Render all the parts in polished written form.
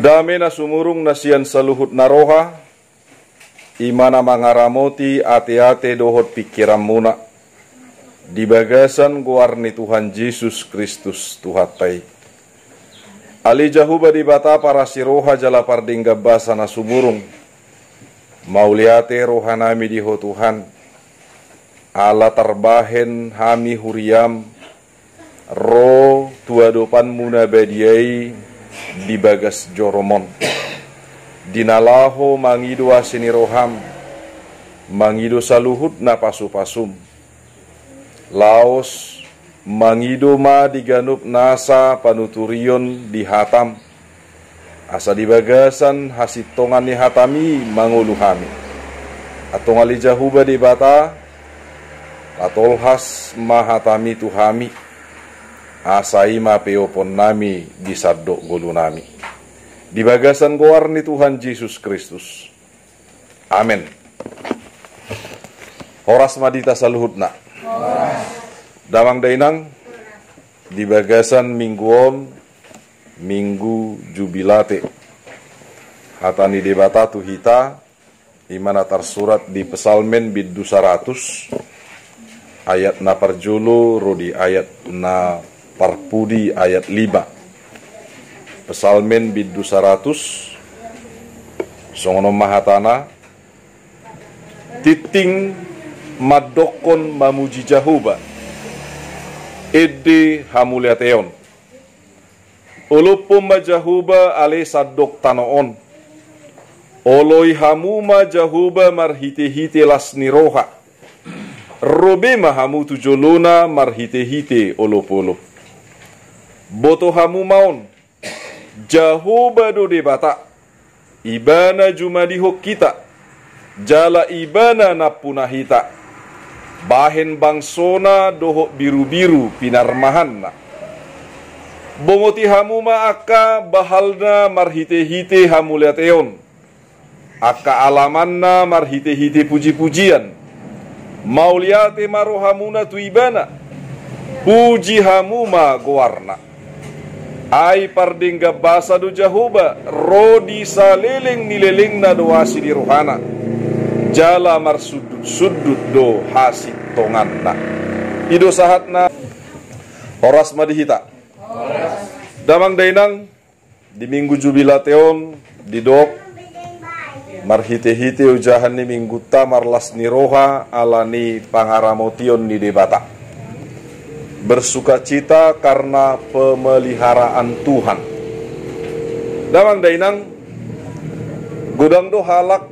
Dame na sumurung na siyan saluhut na roha, imana mangaramoti ate-ate dohot pikiran muna, di bagasan guarni Tuhan Yesus Kristus Tuhatai. Ali jahuba di bata para si roha jala parding gabasa na sumurung, mauliate roha nami diho Tuhan, ala tarbahen hami huriam, ro tuadopan muna badiai, di bagas joromon dinalaho mangido asini roham mangido saluhut na pasu-pasum laos mangido ma diganup nasa panuturion di hatam asa di bagasan hasitongan ni hatami manguluhami atong ali jahuba di bata atolhas mahatami tuhami asai mapeopon nami di sadok gulu nami di bagasan goar ni Tuhan Yesus Kristus. Amin. Horas madita saluhutna. Damang dainang di bagasan mingguon minggu jubilate. Hatani debata tu hita imana tersurat di pesalmen biddu 100 ayat na parjulu rodi ayat na parpudi ayat 5. Pesalmen biddu 100 songono mahatana titing madokon mamuji jahuba ede hamuliateon ulupum majahuba ale sadok tanoon oloi hamuma jahuba marhite-hite lasni roha robe mahamu tujolona marhite-hite olop-olop boto hamu maun jahuba do debata ibana jumadiho kita jala ibana napunahita bahen bangsona doho biru-biru pinarmahanna bongoti hamu ma akka bahalna marhite-hite hamuliateon akka alamanna marhite-hite puji-pujian mauliate marohamuna tu ibana puji hamuma gowarna ai pardingga basa do jahuba rodi saleleng nileleng na doasi di rohana jala marsudut-sudut do hasit tonganna ido sahatna horas madihita damang dainang di minggu jubilateon di dok marhite-hite ujahan ni mingguta marlas ni roha alani pangaramotion ni debata bersuka cita karena pemeliharaan Tuhan. Damang dainang gudang do halak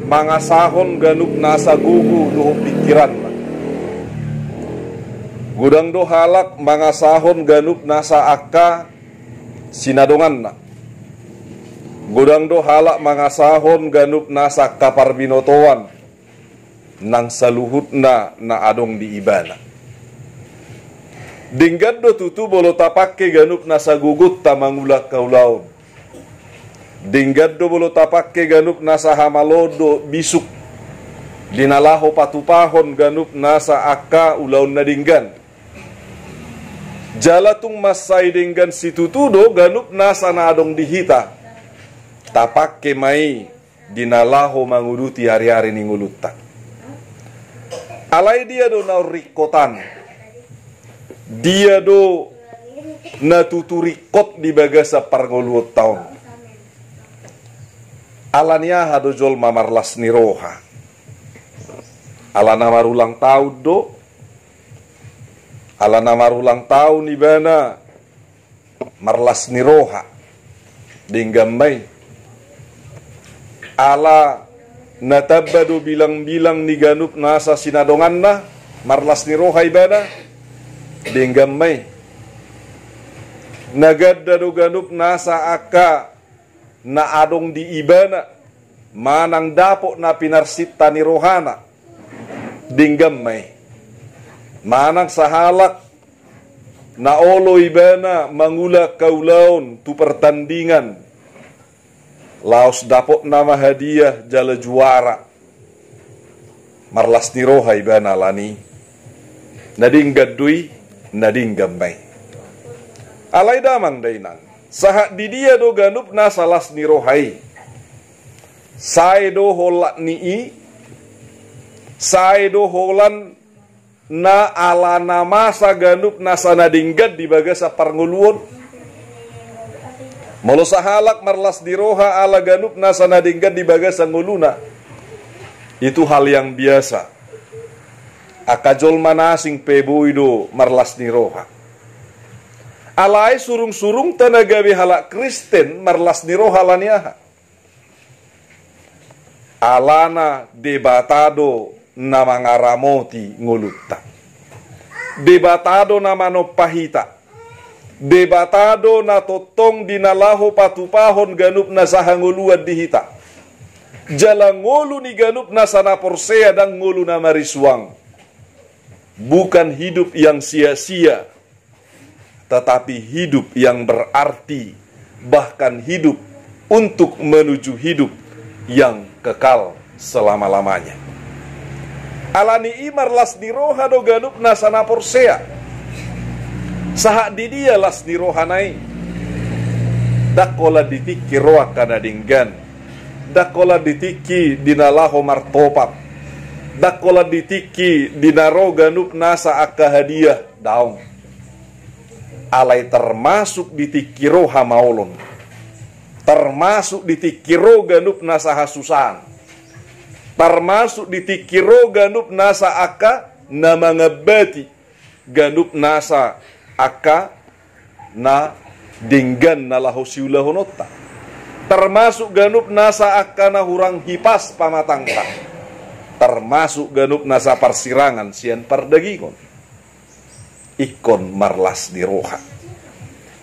mangasahon ganup nasa gugu do pikiran. Gudang do halak mangasahon ganup nasa akka sinadongan. Gudang do halak mangasahon ganup nasa kaparbinotoan nang saluhutna na adong di ibana. Dinggad do tutu bolo tapakke ganup nasa gugut tamangulak kaulaon. Dinggad do bolo tapakke ganup nasa hamalodo bisuk. Dinalaho patupahon ganup nasa akka ulaon na dinggan. Jalatung masay dinggan si tutudo ganup nasa naadong dihita. Tapakke mai dinalaho manguduti hari-hari ningulutan. Alay dia do naurikotan. Dia do natuturikot di bagasa parngoluot taon. Alania hado jol mamarlas ni roha. Alana marulang taun do. Alana marulang taun ibana marlas ni roha. Dinggambay. Ala natabado bilang-bilang ni ganup nasa sinadongan na marlas ni roha ibana. Denggamay nagadda do ganup nasa akka na adong di ibana manang dapo na pinarsita ni rohana denggamay manang sahalak na olo ibana mangula kaulaon tu pertandingan laos dapok nama hadiah jala juara marlas ni roha ibana lani nading gadui nading gambay alay damang dainang saha di dia do ganup na salas ni rohai say do holat ni say do holan na ala nama sa ganup na sanadinggad di baga sa parnguluon molo sahalak marlas di roha ala ganup na sanadinggad di baga sa nguluna itu hal yang biasa akajol manasing peboido marlas ni roha alai surung-surung tanagawi halak Kristen marlas ni roha laniaha alana debatado nama ngaramoti nguluta debatado nama no pahita debatado na totong dinalaho patupahon ganup na sahanguluad dihita jalang ngulu ni ganup na sana porsea dan ngulu na mariswang bukan hidup yang sia-sia tetapi hidup yang berarti, bahkan hidup untuk menuju hidup yang kekal selama-lamanya. Alani imar las diroha do ganup nasana porsea. Saha di dia las diroha nai. Dakola ditiki roa kana dinggan. Dakola ditiki dinalaho martopat. Dakola ditiki dinaro ganup nasa akka hadiah daung. Alai termasuk ditikiro hamaulon, termasuk ditikiro ganup nasa hasusan, termasuk ditikiro ganup nasa aka nama ngabati, ganup nasa aka na dinggan na lahosiulahonota, termasuk ganup nasa aka na hurang hipas pamatangka, termasuk ganup nasa parsirangan sian pardagingon. Ikon marlas di roha.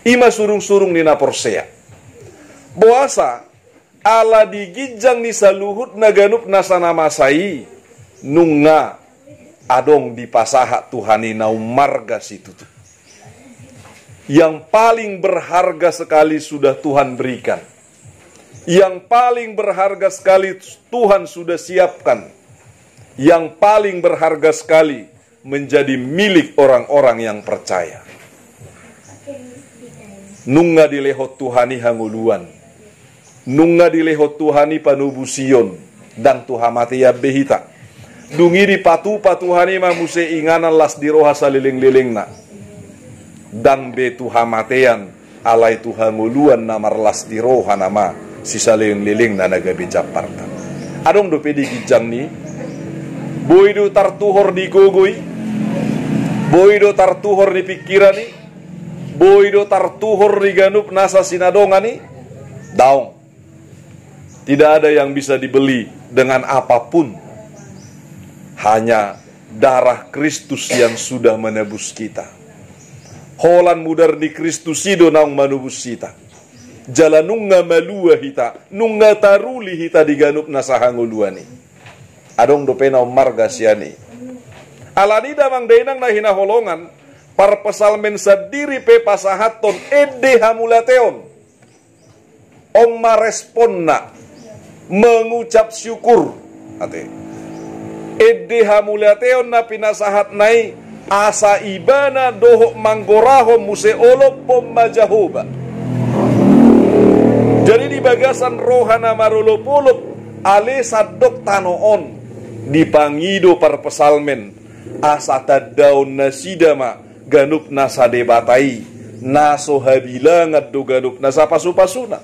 Ima surung-surung ni naporsea. Boasa ala digijang ni saluhut na ganup nasana masai nunga adong di pasaha Tuhani naum marga situ. Yang paling berharga sekali sudah Tuhan berikan. Yang paling berharga sekali Tuhan sudah siapkan. Yang paling berharga sekali menjadi milik orang-orang yang percaya. Nunga dilehot Tuhani hanguluan. Nunga dilehot Tuhani panubusion. Dan Tuhamati behita. Dungiri patu-patu Tuhani mamuse inganan las diroha saliling-lilingna. Dan be Tuhamatean alai Tuhanguluan namar las diroha nama si saliling-liling na nagabi Jakarta. Adong do pedi gijang ni. Boido tartuhor di gogoy. Boido tartuhor di pikirani, boido tartuhor di ganup nasa sinadongani, daung. Tidak ada yang bisa dibeli dengan apapun. Hanya darah Kristus yang sudah menebus kita. Holan mudar di Kristus ido naung manubus kita. Jalan nunga malua hita, nunga taruli hita di ganup nasa hanguluani. Adong dopena marga siani. Alani damang denang na hinaholongan par pesalmen sadiri pe pasahaton ede hamulateon om maresponna mengucap syukur ate ede hamulateon na pinasahat nai asa ibana dohok manggoraho museolop pom majahoba. Jadi di bagasan rohana marolopolop ale sadok tanoon dipangido par pesalmen asata daun nasidama ganup nasa debatai naso habilangat do ganup nasa pasu-pasuna.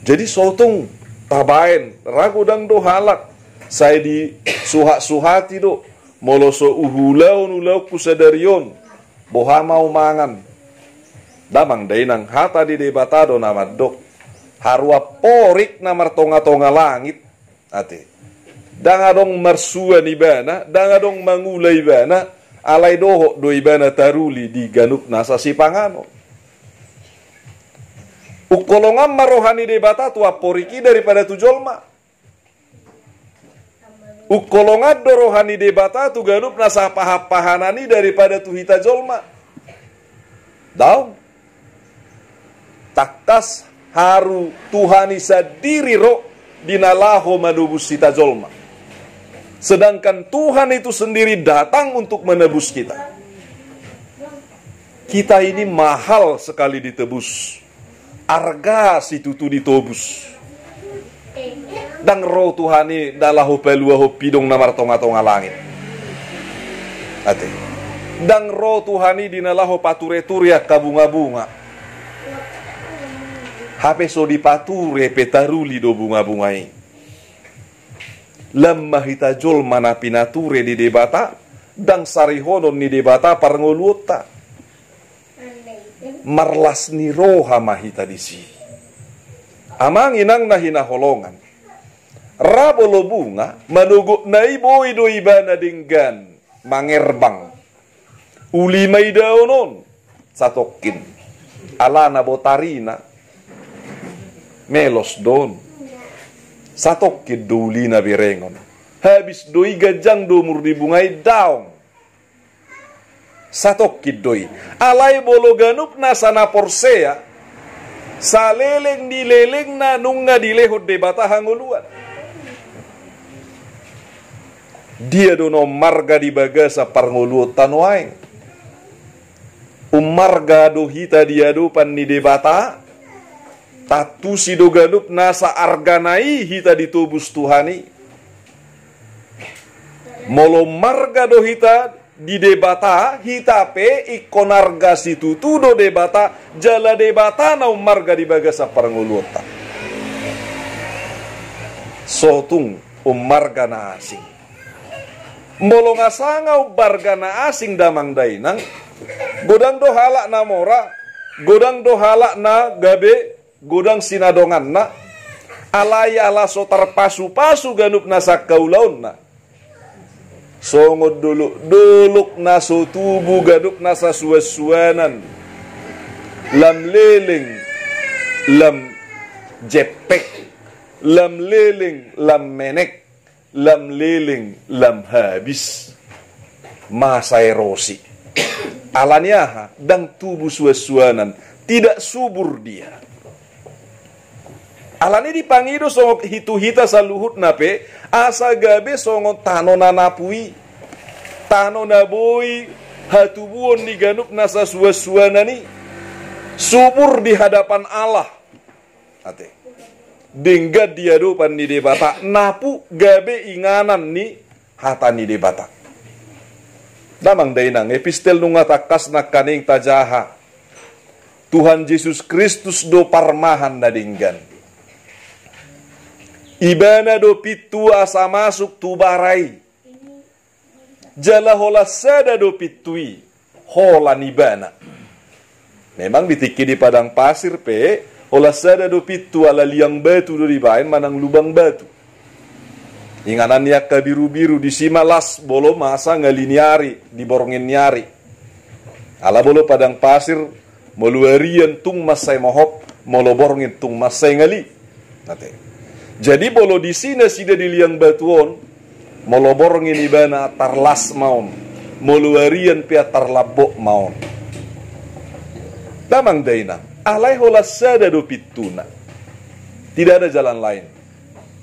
Jadi sotong tabain ragu dang do halak saya di suhati do moloso uhulau nulau kusadarion boha mau mangan damang dainang hata di debatado nama dok harwa porik namar tonga-tonga langit ate. Dangadong marsua ni bana, dangadong mangulay bana, alay doho do ibana taruli di ganup nasa sipangano. Ukolongan marohani debata tua poriki daripada tujolma. Ukolongan dorohani debata tu ganup nasa pahapahanani daripada tuhita jolma. Daun. Taktas haru Tuhani sadiri ro dinalaho manubus sita jolma. Sedangkan Tuhan itu sendiri datang untuk menebus kita. Kita ini mahal sekali ditebus. Arga situ tu ditebus. Dan roh Tuhani dalahu peluahu pidong namar tonga-tonga langit. Ate. Dan roh Tuhani dinalaho pature-turia kabunga-bunga. Hape so dipature petaruli do bunga-bungai. Lemah hita jol mana pinature di debata. Dan sarihonon ni debata parngoluta. Marlas ni roha mahita disi. Amang inang nahina holongan. Rabolo bunga manuguk na iboy do ibana dinggan mangerbang. Uli may daonon satokin. Alana botarina melos don. Satokin do uli na birengon. Habis doi gajang do murdi bungay daong. Satokin doi. Alay bolo ganup na sana porsea. Sa leleng di leleng na nung nga dilehod debata hanguluan. Dia dono marga di bagasa parngulutan wae. Marga do hita dia do pan ni debata. Tatu si do ganup nasa arganai hita ditubus Tuhani. Molo marga do hita di debata hita pe ikon arga situ tu do debata jala debata na marga di bagasa parngulutan. Sotung marga na asing. Molo ngasangau barga na asing damang dainang. Godang do halak na mora. Godang do halak na gabe. Godang sinadongan na. Alaya ala so tarpasu-pasu ganup na sa kaulaon na. Songod duluk na so tubu ganup na sa suwasuanan. Lam leleng. Lam jepek. Lam leleng. Lam menek. Lam leleng, lam habis. Masa erosi. Alaniaha, dang tubuh suasuanan. Tidak subur dia. Alani dipangido songok hitu-hita sa luhut nape. Asa gabe songok tano nanapui. Tano naboi. Hatubuon ni ganup nasa suasuanani. Subur di hadapan Allah. Ate. Denggat dia dopan ni debata napu gabe inganan ni hata ni debata. Damang dainang epistel nung atakas na kaning tajaha. Tuhan Yesus Kristus do parmahan na dinggan. Ibana do pitu asa masuk tubarai. Jala hola sada do pitui hola nibana. Memang ditiki di padang pasir pe. Olah sada do pitu ala liang batu do dibain manang lubang batu. Inganan yak ka biru-biru di simalas bolo masa ngaliniari di borongin nyari. Ala bolo padang pasir moluarian tung masai mohop molo borongin tung masai ngali. Nate. Jadi bolo di sini sida di liang batuon molo borongin ibana tarlas maun. Moluarian pia tarlabok maun. Damang dainang. Alai hola sada do pituna. Tidak ada jalan lain.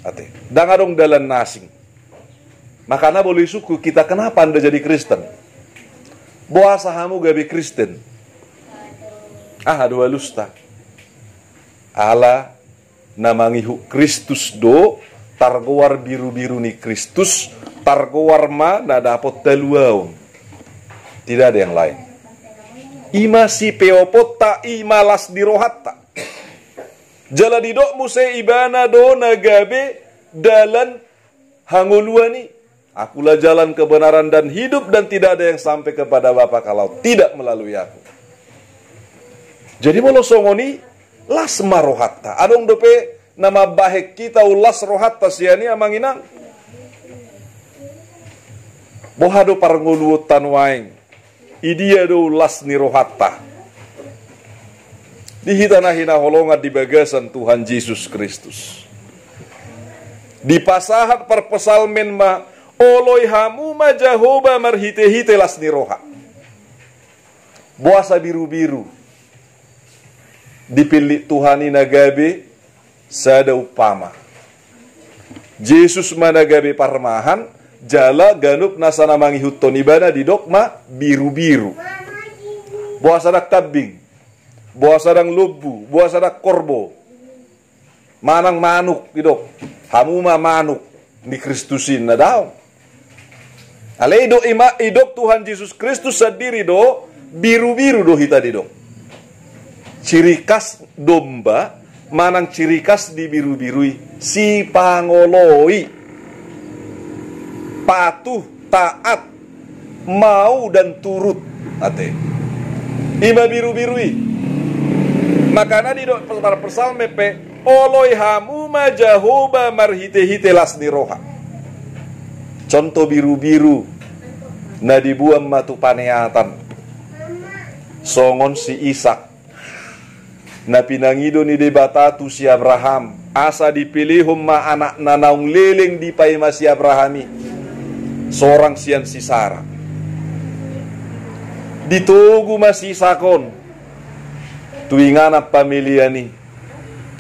Ate. Dangadong dalan nasing. Makanya boleh suku kita kenapa anda jadi Kristen? Boasa hamu gabe Kristen. Dua lusta. Ala namangihu Kristus do targowar biru-biru ni Kristus targowar ma na dapot teluaun. Tidak ada yang lain. Ima si peopota imalas dirohatta. Jala didok muse ibana do nagabe dalan hanguluani. Akulah jalan kebenaran dan hidup dan tidak ada yang sampai kepada Bapa kalau tidak melalui aku. Jadi molo songoni las marohatta. Adong dope nama bahek kita ulas rohatta siani amanginang. Bohado parngulutan waing. Idia do las ni rohatta. Dihitana-hina holongan di bagasan Tuhan Yesus Kristus. Di pasahat perpesalmen ma oloy hamu ma Jehovah marhite-hite las ni roha. Buasa biru-biru. dipilih Tuhani nagabe sada upama. Yesus managabe parmahan jala ganup nasana mangihut tonibana di dokma biru-biru. Buah sadak kambing, buah sadang lobu, buah sadak korbo. Manang manuk idok, hamuma manuk di Kristusin na daw. Ale idok Tuhan Yesus Kristus sendiri do biru-biru do hita di dok. Ciri khas domba, manang ciri khas di biru-birui, si pangoloi, patuh, taat, mau dan turut, ate. Ima biru-birui. Makana di dok persal mepe, oloi hamuma jahoba marhite-hite lasni roha. Contoh biru-biru, na dibuang matu paneatan. Songon si Ishak. Na pinangido ni debatatu si Abraham. Asa dipilih ma anak nanaung leleng di paima si Abrahami. Seorang sian si Sarah. Ditugu masih sakon. Tuingana pamiliani.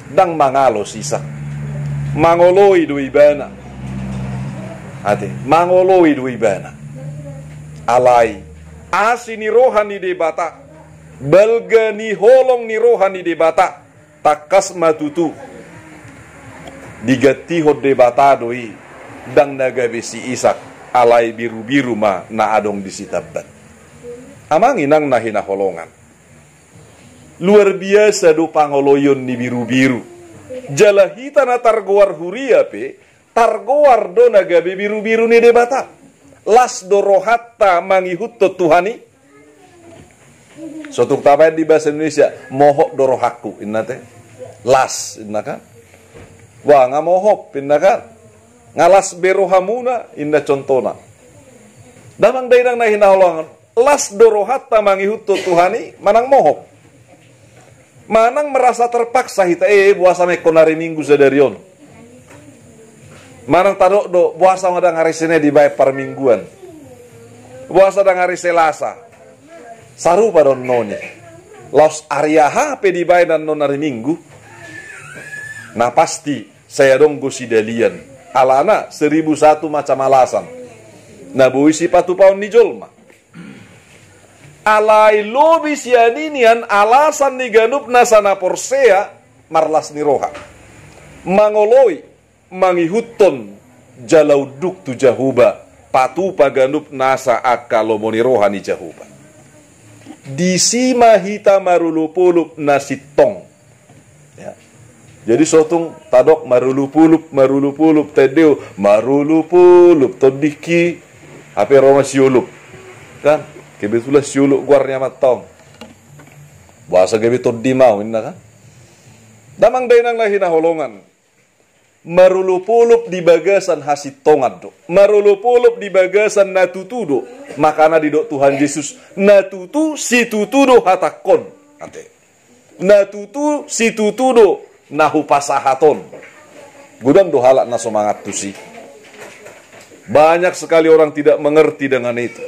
Dang mangalo sisa. Mangoloi do ibana. Ate, mangoloi do ibana. Alai. Asi ni rohani debata. Balga ni holong ni rohani debata. Takas matutu. Digati hod debata doi. Dang nagabe si Ishak. Alai biru-biru ma na adong disitabat. Amang inang nahinaholongan. Luar biasa do pangoloyon ni biru-biru. Jalahita na targoar huria pe. Targoar do nagabe biru-biru ni debata. Las dorohatta mangihutto Tuhani. Sotuk tapayan di bahasa Indonesia, mohok dorohaku innate. Las inna kan. Wah ngamohok inna kan. Ngalas berohamuna inna contona. Damang dainang nahinaholongan. Las dorohatta mangihutto Tuhani manang mohok. Manang merasa terpaksa hita buasa mekonari minggu sadarion. Manang tadok do puasa madang hari Senin dibayar per mingguan. Puasa dang hari Selasa. Saru pada noni. Los Arya HP dibayar dan non hari Minggu. Nah pasti saya dong gosidalian. Alana 1001 macam alasan. Nah buisi patu paun ni jolma. Alai lobi sianinian alasan ni ganup nasana porsea marlas ni roha. Mangoloi. Mangihutton jalauduk tu jahuba patu paganup nasa akalomoni rohani jahuba disima hita marulupulup nasitong ya. Jadi sotung tadok marulupulup tedeu marulupulup todiki ape roma siulup kan kebetulan siulup guarnya matong bahasa gebe toddi mau inna kan damang dainang lahina holongan marulupulup di bagasan hasit tongan do. Marulupulup di bagasan natutudo. Makana di dok Tuhan Yesus. Natutu si tutudo hatakon. Ate. Natutu si tutudo nahu pasahaton. Gudang do halak na semangat tu si. Banyak sekali orang tidak mengerti dengan itu.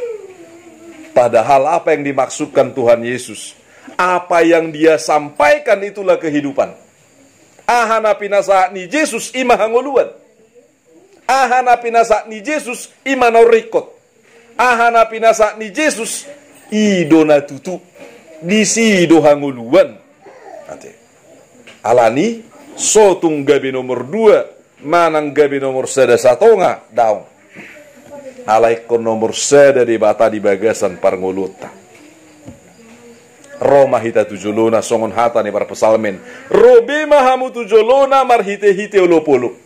Padahal apa yang dimaksudkan Tuhan Yesus. Apa yang dia sampaikan itulah kehidupan. Ahana pinasa ni Yesus ima hangoluan. Ahana pinasa ni Yesus ima naurikot. Ahana pinasa ni Yesus ido natutu. Disi ido hangoluan. Alani sotung gabi nomor 2 manang gabi nomor 1 satonga daung. Alaikon nomor 1 di bata di bagasan parngoluta. Roma hita tujulona songon hata ni para pesalmen. Robe mahamu tujulona marhite-hite ulopolo.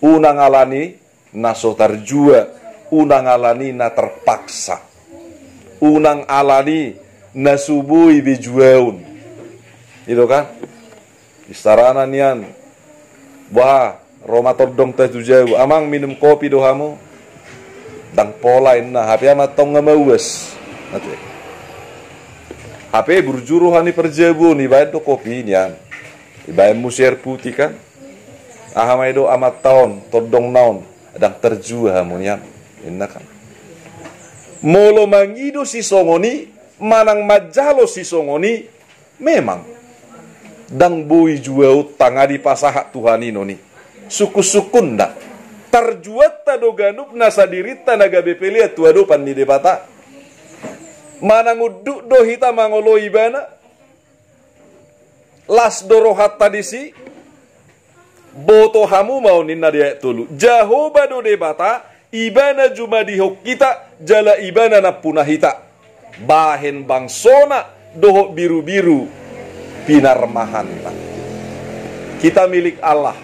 Unang alani na sotarjua. Unang alani na terpaksa. Unang alani na subui bijuaun. Itu kan? Istaranan yan. Wah, Roma todong tujau. Amang minum kopi dohamu. Dang polain na. Hapi amat tong ngamawes. Nanti. Apa berjuru hani perjebu ni bayar do kopi nian, bayar musir putih kan, ahamai do amat tahun, todong naon, adang terjua hamunian, inna kan. Molo mangido si songoni, manang majalo si songoni, memang dang bui juau tangadi pasahat Tuhan inoni suku-sukun dak tarjuat tado ganup nasa dirita naga bepelia tuado pandi debata mana nguduk do hita mangolo ibana las dorohat tadisi boto hamu mau ninna dia tulu jahoba do debata ibana juma dihok kita jala ibana na punah hita bahen bangsona dohok biru-biru pinarmahan kita milik Allah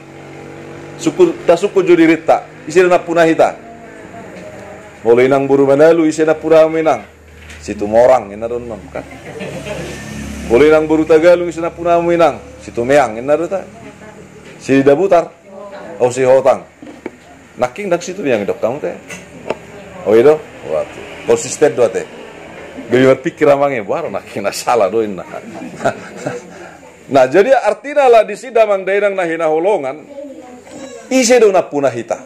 suku judirita isi na punah hita mulai nang buru manalu isi na pura menang situ morang ina don kan mulai nang buru tagalung isi na puna menang situ meang ina dota si dabutar o si hotang naking dak situ yang dok kamu teh oh itu waktu konsisten doa teh gaya pikir amangnya baru naking na salah doin nah nah jadi artinya lah di sidamang daerang nahina holongan isi do na punah hita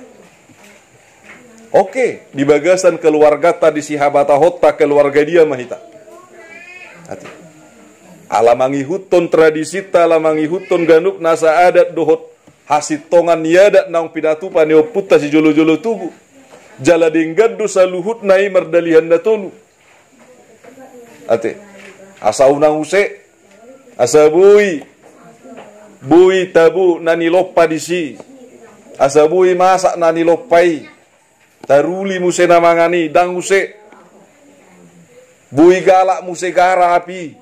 oke di bagasan keluarga ta di sihabata hotta keluarga dia mahita hati alamangi huton tradisi ta alamangi huton ganuk nasa adat dohot hasit tongan niadat naung pidatu paneo putta si jolo-jolo tubu jala denggadu saluhut nai merdalihan datolu ate asa unang use asa bui tabu nani lopa disi asa bui masak nani lopai taruli muse namangani dang use bui galak muse gara api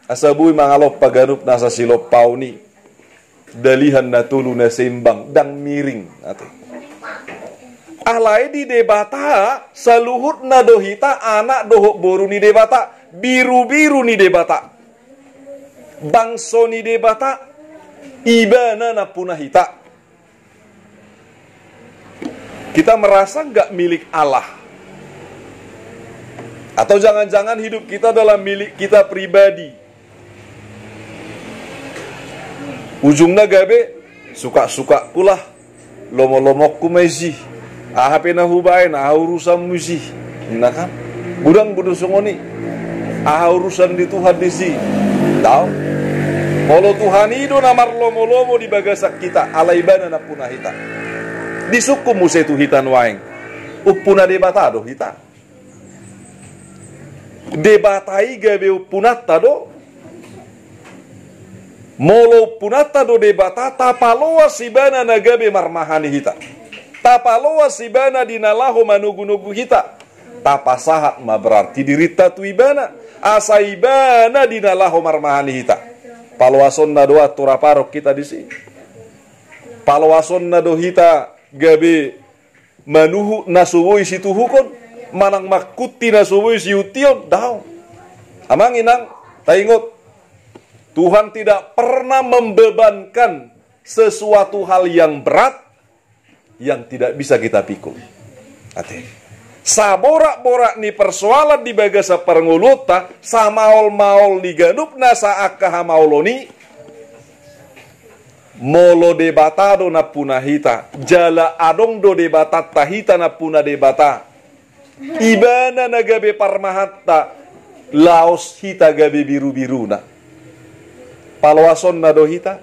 asa bui mangalop pagarup nasa silop pauni dalihan natulu na sembang dang miring ate alai di debata saluhut na dohita anak dohok boru ni debata biru-biru ni debata bangso ni debata ibana na punah hita kita merasa nggak milik Allah atau jangan-jangan hidup kita adalah milik kita pribadi ujungnya gabe suka-suka kulah lomo-lomok kumezi ahape na hubain aha urusan musi nah kan budang songoni aha urusan di Tuhan disi tahu kalau Tuhan itu namar lomo-lomo di bagasak kita alaibana na punah hita disukum muse tu hitan waeng upuna debata do hita debatai gabe upunata do molo punata do debata tapaloa sibana nagabe marmahani hita tapaloa sibana dinalaho manugu-nugu hita tapasahat ma berarti dirita tu ibana asa ibana dinalaho marmahani hita paloason na doa turaparok kita disi paloason na do hita gabe manuhu nasuwoi situ hukon manang makuti nasuwoi si ution daw amang inang taingot Tuhan tidak pernah membebankan sesuatu hal yang berat yang tidak bisa kita pikul ate saborak-borak ni persoalan di bagasa pernguluta samaol-maol ni ganup nasa akaha maoloni molo debata do na punah hita jala adong do debata tahita na punah debata ibana na gabe parmahatta laos hita gabe biru-biru na palawason na do hita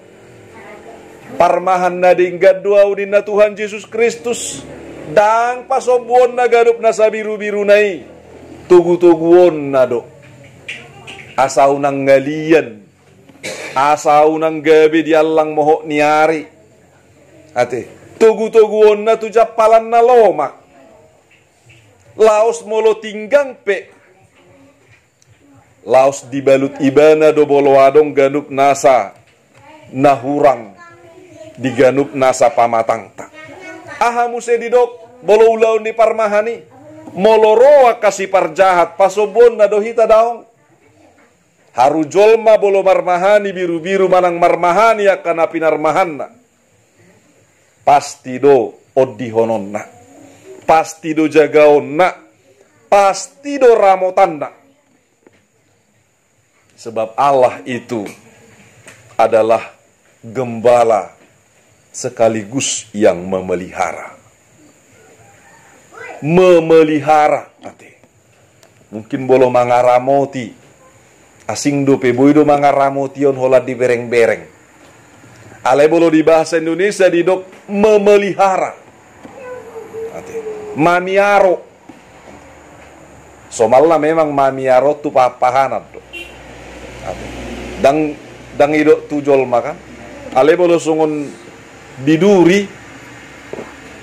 parmahan na dinggad dua udin na Tuhan Yesus Kristus dang pasobuon na ganup na sa biru-biru nai tugu-tuguon na do asaw nang ngalian asaw nang gabi di allang mohok niari ate tugu-tuguon na tu japalan na lomak laos molo tinggang pe laos dibalut ibana do boloadong ganup nasa nahurang di ganup nasa pamatang tak aha muse didok bolo ulaw ni parmahani moloroa kasih parjahat pasobon na dohita daong haru jolma bolo marmahani biru-biru manang marmahani akan pinarmahanna pasti do odihononna pasti do jagaonna pasti do ramotanna sebab Allah itu adalah gembala sekaligus yang memelihara mungkin bolo mangaramoti Asing do peboido mangaramotion hola di bereng-bereng. Alai bolo di bahasa Indonesia didok memelihara. Mamiaro. Somalna memang mamiaro tu papahanat do. Dang idok tujol makan. Alai bolo sungun diduri.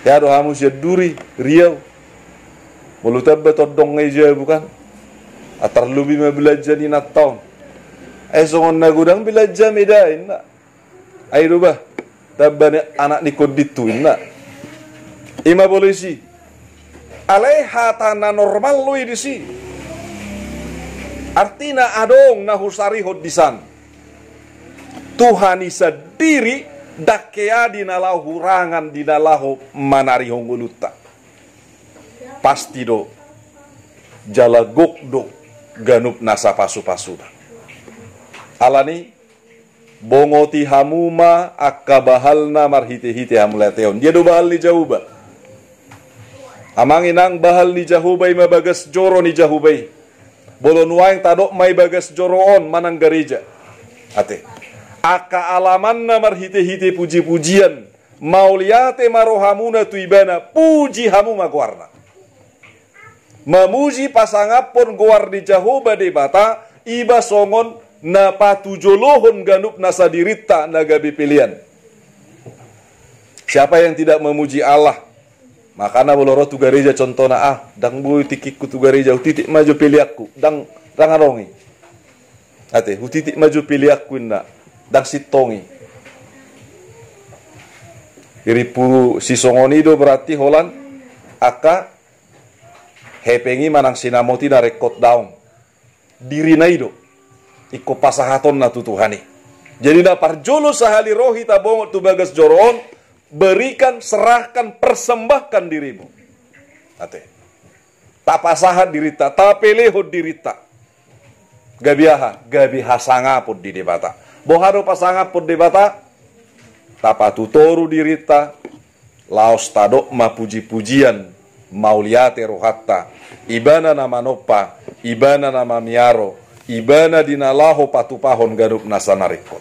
Ya do hamus ya duri riau. Bolo tabbe todong ngeja bukan. Atar lubi ma belajar di natong. Songon nagudang belajar medain na. Ayo bah, tabane anak ni koditu inna. Ima polisi. Alai hatana normal lui di si. Artina adong nahusari hodisan. Tuhani sendiri dakea dinalahu hurangan dinalahu manari honguluta. Pasti do jalagok do ganup nasa pasu-pasu. Alani bongoti hamuma akka bahalna marhite-hite hamulateon. Dia do bahal ni jahuba. Amang inang bahal ni jahubai mabagas joro ni jahubai. Bolon waing tadok may bagas joroon manang gereja. Ate. Akka alamanna marhite-hite puji-pujian. Mauliate marohamuna tuibana puji hamuma guarna. Memuji pasangapun guar di jahuba de bata iba songon na patujolohon ganup nasa dirita nagabi pilihan. Siapa yang tidak memuji Allah, makana boloro tu gereja contohna dang bui tikikku tu gereja utitik maju pilih aku dang rangarongi. Ate utitik maju pilih aku inna dang sitongi. Iripu sisongonido berarti holan aka hepengi manang sinamoti na rekod daung. Diri naido iko pasahaton na tutuhani. Jadi na parjolo sahali rohi tabong tu bagas joron, berikan, serahkan, persembahkan dirimu. Ate. Tak pasahat dirita, tak pelehod dirita. Gabiha sangapod di debata. Boharo pasangapod debata, tapa tutoru dirita, laos tadok ma puji-pujian, mauliate rohatta, ibana nama nopa, ibana nama miaro, ibana dinalaho patupahon ganup nasanarikot.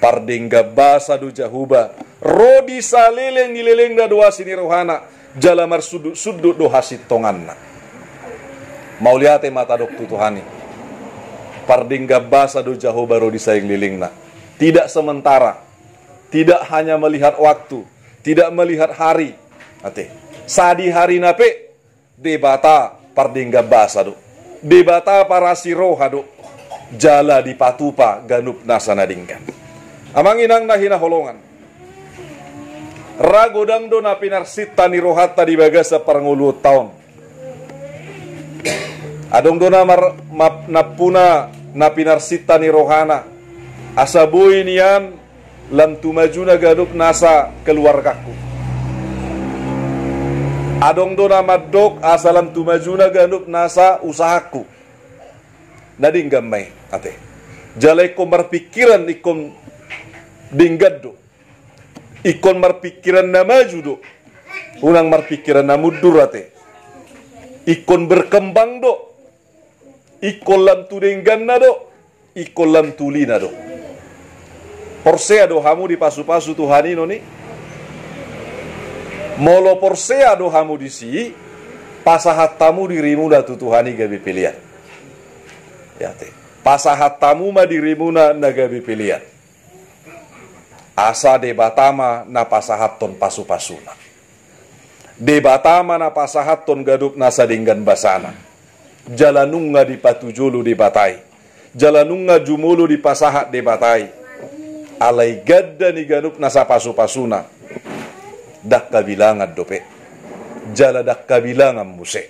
Pardingga basa du jahuba, rodi saleleng nileleng da doa sini rohana, jalamar sudut do hasit tonganna. Mauliate mata dok tutuhani. Pardingga basa du jahuba rodi saing lilingna. Tidak sementara, tidak hanya melihat waktu, tidak melihat hari. Ate, sadi hari nape, debata pardingga basa do. Debata para siroha do jala di patupa ganup nasana dingkan. Amang inang nahina holongan. Ragodang do na pinarsita ni rohata di bagasa parangulu taon. Adong do na napuna na pinarsita ni rohana. Asaboy niyan lam tumajuna ganup nasa keluargaku. Adong do na madok asalam tumajuna ganup nasa usahaku. Nading gamay ate. Jalay ko marpikiran ikon dinggad do. Ikon marpikiran na maju do. Unang marpikiran na mudur ate. Ikon berkembang do. Ikon lam tudinggan na do. Ikon lam tuli na do. Porsea do hamu di pasu-pasu Tuhani no ni. Molo porsea do hamu disi pasahat tamu dirimu da tutuhani gabi pilihan. Ya te. Pasahat tamu ma dirimu na gabi pilihan. Asa debatama na pasahaton pasu-pasuna. Debatama na pasahaton gadup nasa dinggan basana. Jalanunga di patujulu di batai. Jalanunga jumulu di pasahat di batai. Alai gadda ni gadup nasa pasu-pasuna. Dak kabilangan dope. Jala dak kabilangan muse.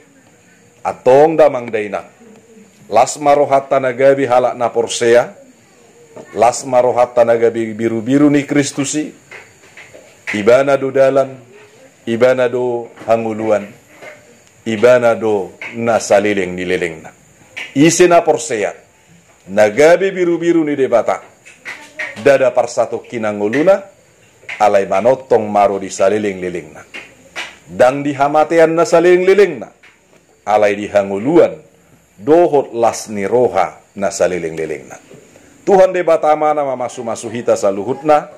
Atong damang dayna. Las marohata nagabi halak na porsea. Las marohata nagabi biru-biru ni Kristusi. Ibana do dalan. Ibana do hanguluan. Ibana do nasaliling nilileng na. Isi na porsea. Nagabi biru-biru ni debata. Dada parsato kinanguluna. Alay manotong maro di saliling-liling na. Dang dihamatean na saliling-liling na. Alay dihanguluan. Dohot las ni roha na saliling-liling na. Tuhan de batama na mamasu-masu hita sa luhut na,